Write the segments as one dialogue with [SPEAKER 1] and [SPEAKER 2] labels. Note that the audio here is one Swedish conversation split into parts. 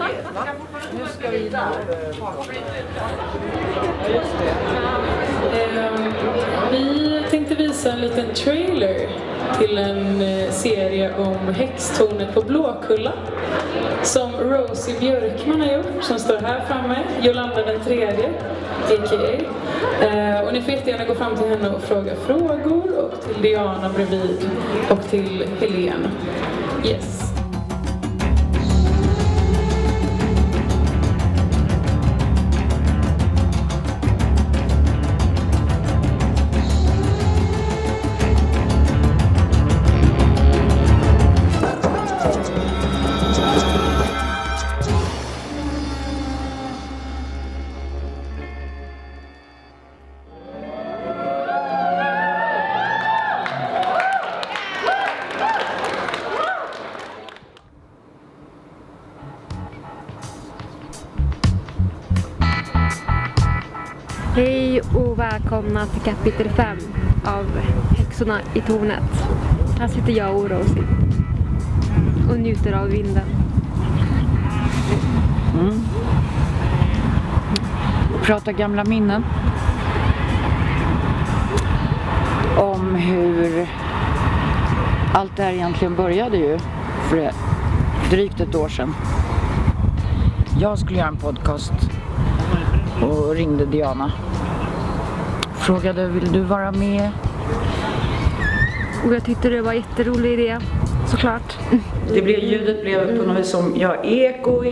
[SPEAKER 1] Nu ska vi Vi tänkte visa en liten trailer till en serie om häxtornet på Blåkulla som Rosie Björkman har gjort, som står här framme, Jolanda den tredje, a.k.a. Och ni får jättegärna gå fram till henne och fråga frågor, och till Diana bredvid och till Helene. Yes.
[SPEAKER 2] Hej och välkomna till kapitel 5 av Häxorna i tornet. Här sitter jag och Rosie och njuter av vinden.
[SPEAKER 3] Prata gamla minnen om hur allt det här egentligen började ju för drygt ett år sedan. Jag skulle göra en podcast och ringde Diana. Frågade, vill du vara med?
[SPEAKER 2] Och jag tyckte det var en jätterolig idé, såklart.
[SPEAKER 3] Ljudet blev på något vis som, eko.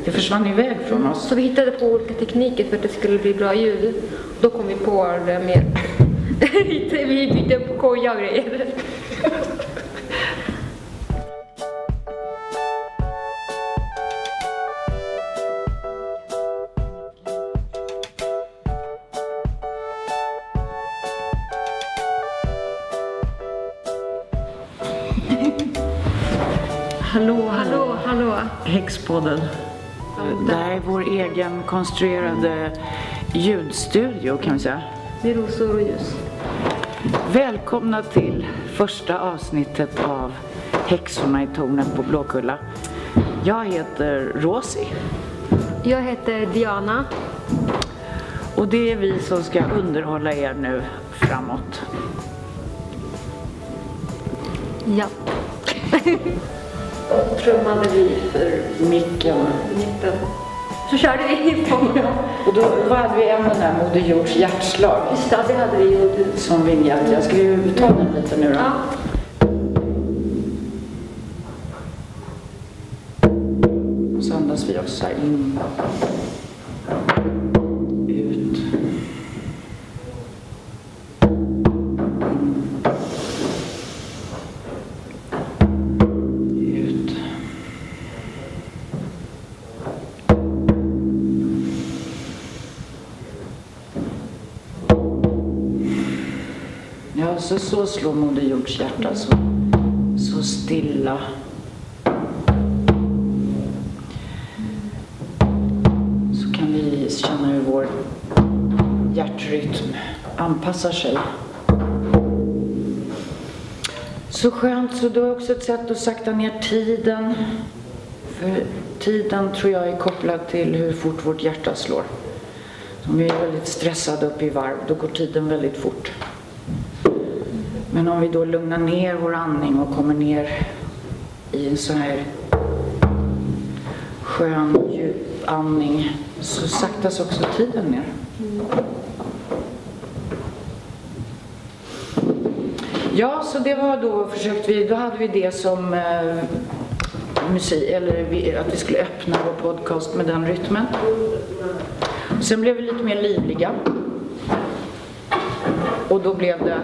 [SPEAKER 3] Det försvann iväg från oss.
[SPEAKER 2] Så vi hittade på olika tekniker för att det skulle bli bra ljud. Då kom vi på det med... vi bytte på koja och grejer. Hallå.
[SPEAKER 3] Häxpodden. Det här är vår egen konstruerade ljudstudio, kan vi säga.
[SPEAKER 2] Med rosor och ljus.
[SPEAKER 3] Välkomna till första avsnittet av Häxorna i tornet på Blåkulla. Jag heter Rosie.
[SPEAKER 2] Jag heter Diana.
[SPEAKER 3] Och det är vi som ska underhålla er nu framåt.
[SPEAKER 2] Ja. Trummade vi för
[SPEAKER 3] micken.
[SPEAKER 2] Så körde vi på.
[SPEAKER 3] Och då hade vi även den här Moder Jords hjärtslag.
[SPEAKER 2] Just det hade vi gjort.
[SPEAKER 3] Som vignett. Jag ska ju ta den lite nu då.
[SPEAKER 2] Ja.
[SPEAKER 3] Och så andas vi också in. Ut. Ja, så slår Moder Jords hjärta så stilla. Så kan vi känna hur vår hjärtrytm anpassar sig. Så skönt, så det är också ett sätt att sakta ner tiden. För tiden tror jag är kopplad till hur fort vårt hjärta slår. Om vi är väldigt stressade upp i varv, då går tiden väldigt fort. Men om vi då lugnar ner vår andning och kommer ner i en så här skön, djup andning, så saktas också tiden ner. Ja, så det var då hade vi det som musik, eller att vi skulle öppna vår podcast med den rytmen. Sen blev vi lite mer livliga. Och då blev det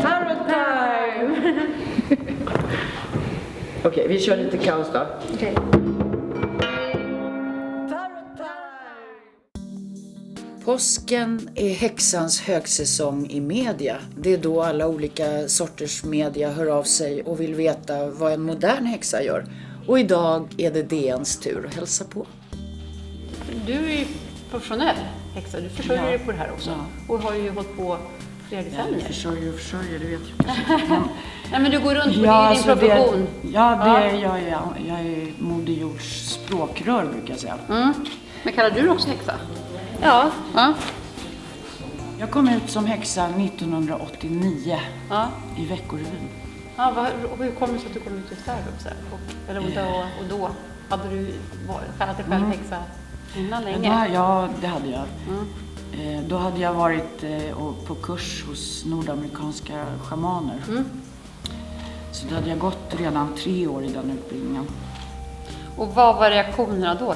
[SPEAKER 3] Tarot time! Okej, vi kör lite kaos då.
[SPEAKER 2] Okej.
[SPEAKER 3] Tarot time! Påsken är häxans högsäsong i media. Det är då alla olika sorters media hör av sig och vill veta vad en modern häxa gör. Och idag är det DNs tur att hälsa på.
[SPEAKER 4] Du är ju professionell häxa, du försörjer dig på det här också.
[SPEAKER 3] Ja.
[SPEAKER 4] Och har ju hållit på flera decennier.
[SPEAKER 3] Försörjer, det vet jag inte.
[SPEAKER 4] Nej, men du går runt på din profession.
[SPEAKER 3] Jag är Moder Jords språkrör, brukar jag säga.
[SPEAKER 4] Men kallar du dig också häxa?
[SPEAKER 2] Ja.
[SPEAKER 3] Jag kom ut som häxa 1989 i Veckorevyn.
[SPEAKER 4] Ja, hur kommer det sig att du kom ut just där också? Och då hade du kallat dig själv häxa innan länge?
[SPEAKER 3] Ja, det hade jag. Då hade jag varit på kurs hos nordamerikanska schamaner. Så då hade jag gått redan 3 år i den utbildningen.
[SPEAKER 4] Och vad var reaktionerna då?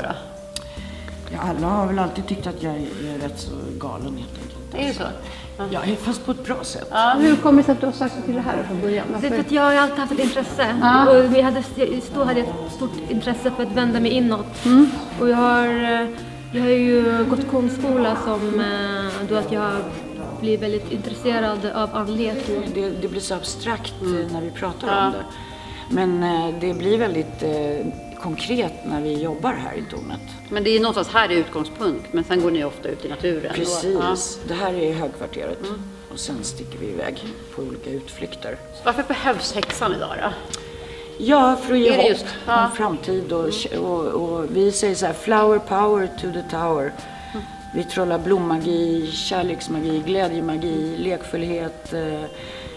[SPEAKER 3] Ja, alla har väl alltid tyckt att jag är rätt så galen, helt enkelt.
[SPEAKER 4] Är det så?
[SPEAKER 3] Ja, fast på ett bra sätt.
[SPEAKER 4] Ja, hur kommer det sig att du har sagt till det här från början?
[SPEAKER 2] Det är för att jag har alltid haft ett intresse. Och då hade jag ett stort intresse för att vända mig inåt. Och jag har ju gått konstskola som då att jag blir väldigt intresserad av andlighet.
[SPEAKER 3] Det blir så abstrakt när vi pratar om det. Men det blir väldigt konkret när vi jobbar här i tornet.
[SPEAKER 4] Men det är någonstans här i utgångspunkt, men sen går ni ofta ut i naturen.
[SPEAKER 3] Precis, det här är högkvarteret. Och sen sticker vi iväg på olika utflykter.
[SPEAKER 4] Så varför behövs häxan idag då?
[SPEAKER 3] Ja, för att ge hopp
[SPEAKER 4] Ja.
[SPEAKER 3] om framtid och vi säger så här: flower power to the tower. Vi trollar blommagi, kärleksmagi, glädjemagi, lekfullhet.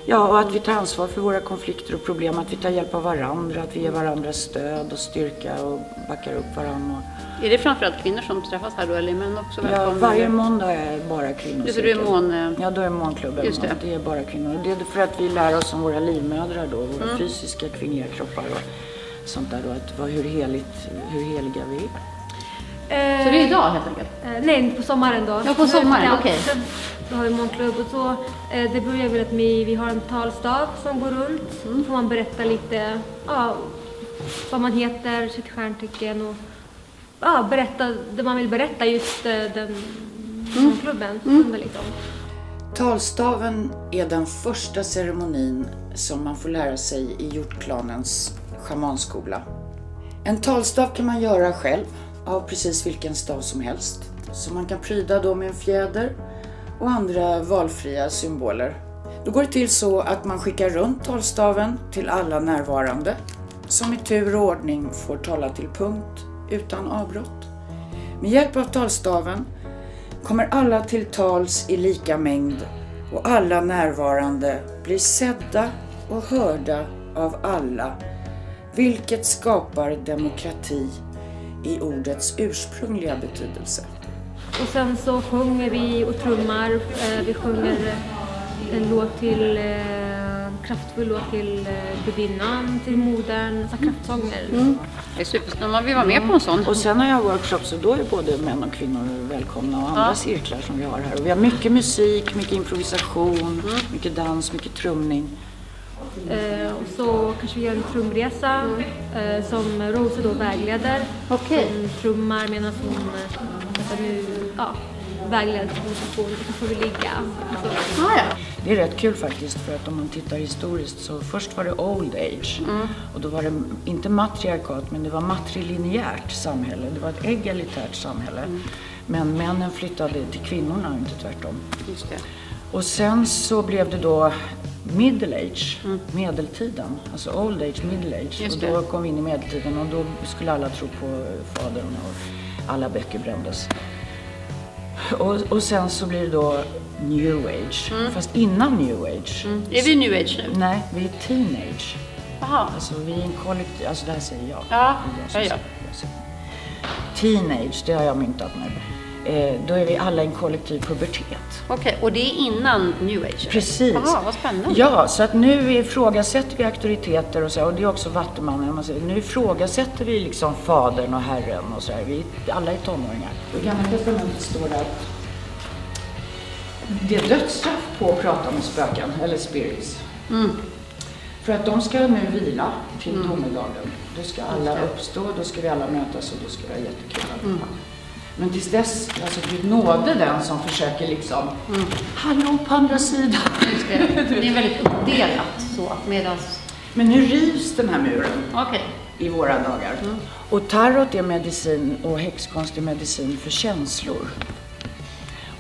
[SPEAKER 3] Ja, och att vi tar ansvar för våra konflikter och problem, att vi tar hjälp av varandra, att vi ger varandra stöd och styrka och backar upp varandra.
[SPEAKER 4] Är det framförallt kvinnor som träffas här då, eller män också?
[SPEAKER 3] Ja, varje måndag är bara kvinnor.
[SPEAKER 4] Just det, du är mån...
[SPEAKER 3] Ja, då är månklubben.
[SPEAKER 4] Just det.
[SPEAKER 3] Det är bara kvinnor. Det är för att vi lär oss om våra livmödrar då, våra fysiska kvinnliga kroppar och sånt där då, att hur heliga vi är.
[SPEAKER 4] Så det är idag helt enkelt?
[SPEAKER 2] Nej, på sommaren då.
[SPEAKER 4] Ja, på sommaren, okej.
[SPEAKER 2] Då har vi månklubb och så. Det börjar med att vi har en talstav som går runt. Så får man berätta lite vad man heter, sitt stjärntecken och berätta det man vill berätta just den månklubben. Liksom.
[SPEAKER 3] Talstaven är den första ceremonin som man får lära sig i hjortklanens schamanskola. En talstav kan man göra själv av precis vilken stav som helst. Så man kan pryda då med en fjäder och andra valfria symboler. Då går det till så att man skickar runt talstaven till alla närvarande som i tur och ordning får tala till punkt utan avbrott. Med hjälp av talstaven kommer alla till tals i lika mängd och alla närvarande blir sedda och hörda av alla, vilket skapar demokrati i ordets ursprungliga betydelse.
[SPEAKER 2] Och sen så sjunger vi och trummar. Vi sjunger en låt till kraftfull låt till gudinnan, till modern, så kraftsånger.
[SPEAKER 4] Det är super. Man vill vara med på en sån.
[SPEAKER 3] Och sen har jag workshops och då är både män och kvinnor välkomna och andra cirklar som vi har här. Och vi har mycket musik, mycket improvisation, mycket dans, mycket trumning.
[SPEAKER 2] Och så kanske vi gör en trumresa som Rose då vägleder.
[SPEAKER 4] Okej.
[SPEAKER 2] Hon trummar medan hon vägleder till position. Så får vi ligga.
[SPEAKER 3] Det är rätt kul faktiskt, för att om man tittar historiskt så först var det old age och då var det inte matriarkat, men det var matrilinjärt samhälle. Det var ett egalitärt samhälle. Men männen flyttade till kvinnorna, inte tvärtom.
[SPEAKER 4] Just det.
[SPEAKER 3] Och sen så blev det då middle age, medeltiden, alltså old age, middle age.
[SPEAKER 4] Just
[SPEAKER 3] och då kom vi in i medeltiden och då skulle alla tro på fadern och alla böcker brändes. Och sen så blir det då new age, fast innan new age.
[SPEAKER 4] Är vi new age nu?
[SPEAKER 3] Nej, vi är teenage.
[SPEAKER 4] Jaha.
[SPEAKER 3] Alltså vi är en kollektiv, alltså det här säger jag.
[SPEAKER 4] Ja,
[SPEAKER 3] Jag
[SPEAKER 4] ja.
[SPEAKER 3] Teenage, det har jag myntat nu. Då är vi alla i en kollektiv pubertet.
[SPEAKER 4] Okej, och det är innan new age?
[SPEAKER 3] Precis.
[SPEAKER 4] Jaha, vad spännande.
[SPEAKER 3] Ja, så att nu ifrågasätter vi auktoriteter och så, och det är också vattumannen. Man säger, nu ifrågasätter vi liksom fadern och herren och så här. Vi alla är tonåringar. I Gamla testamentet står det att det är dödsstraff på att prata med spöken, eller spirits. För att de ska nu vila till domedagen. Då ska alla uppstå, då ska vi alla mötas och då ska det vara jättekul. Men tills dess, alltså Gud nåde den som försöker liksom, hallå på andra sidan.
[SPEAKER 4] Just det. Det är väldigt uppdelat så att medans...
[SPEAKER 3] Men nu rivs den här muren
[SPEAKER 4] Okej.
[SPEAKER 3] i våra dagar. Och tarot är medicin och häxkonst är medicin för känslor.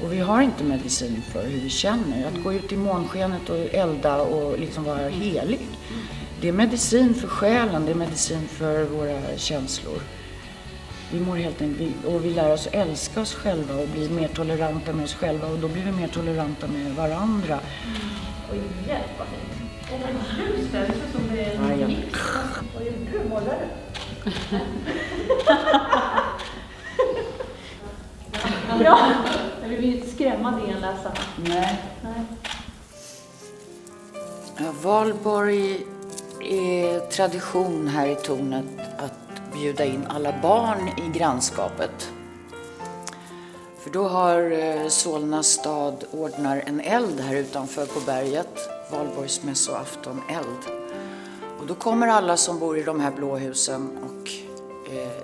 [SPEAKER 3] Och vi har inte medicin för hur vi känner. Att gå ut i månskenet och elda och liksom vara helig. Det är medicin för själen, det är medicin för våra känslor. Vi mår helt enkelt, och vi lär oss älska oss själva och bli mer toleranta med oss själva. Och då blir vi mer toleranta med varandra.
[SPEAKER 5] Och hjälpa sig. Och just det ser som det är en mix. Vad gjorde du? Målade du? Ja, jag vill inte skrämma dig en läsare.
[SPEAKER 3] Nej. Ja, Valborg är tradition här i tornet att bjuda in alla barn i grannskapet. För då har Solna stad ordnar en eld här utanför på berget, Valborgsmässoafton eld. Och då kommer alla som bor i de här blåhusen och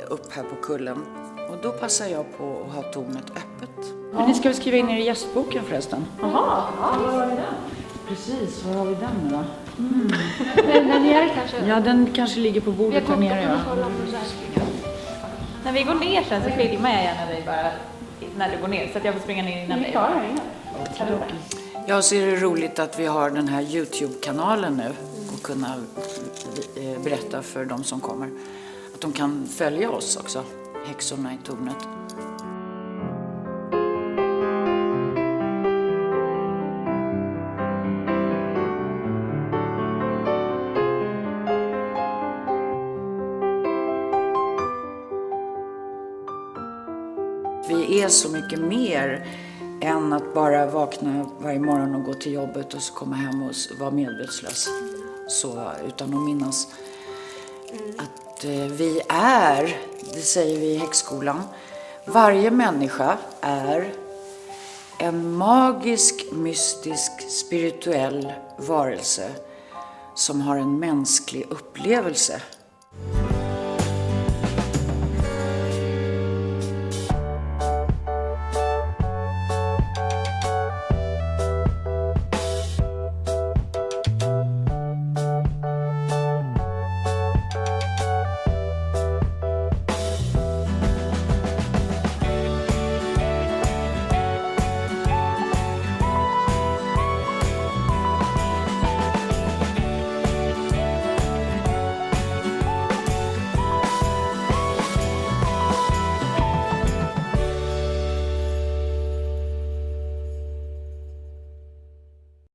[SPEAKER 3] upp här på kullen. Och då passar jag på att ha tornet öppet. Ja. Ni ska väl skriva in er i gästboken förresten?
[SPEAKER 5] Jaha, var har vi den?
[SPEAKER 3] Precis, var har vi den nu då?
[SPEAKER 2] Där nere kanske?
[SPEAKER 3] Ja, den kanske ligger på bordet här nere. Ja.
[SPEAKER 5] När vi går ner sen så filmar jag gärna dig bara när du går ner så att jag får springa ner innan dig.
[SPEAKER 3] Ja, så är det roligt att vi har den här YouTube-kanalen nu och kunna berätta för de som kommer att de kan följa oss också, Häxorna i tornet. Vi är så mycket mer än att bara vakna varje morgon och gå till jobbet och så komma hem och vara medvetslös. Så, utan att minnas att vi är, det säger vi i häxskolan, varje människa är en magisk, mystisk, spirituell varelse som har en mänsklig upplevelse.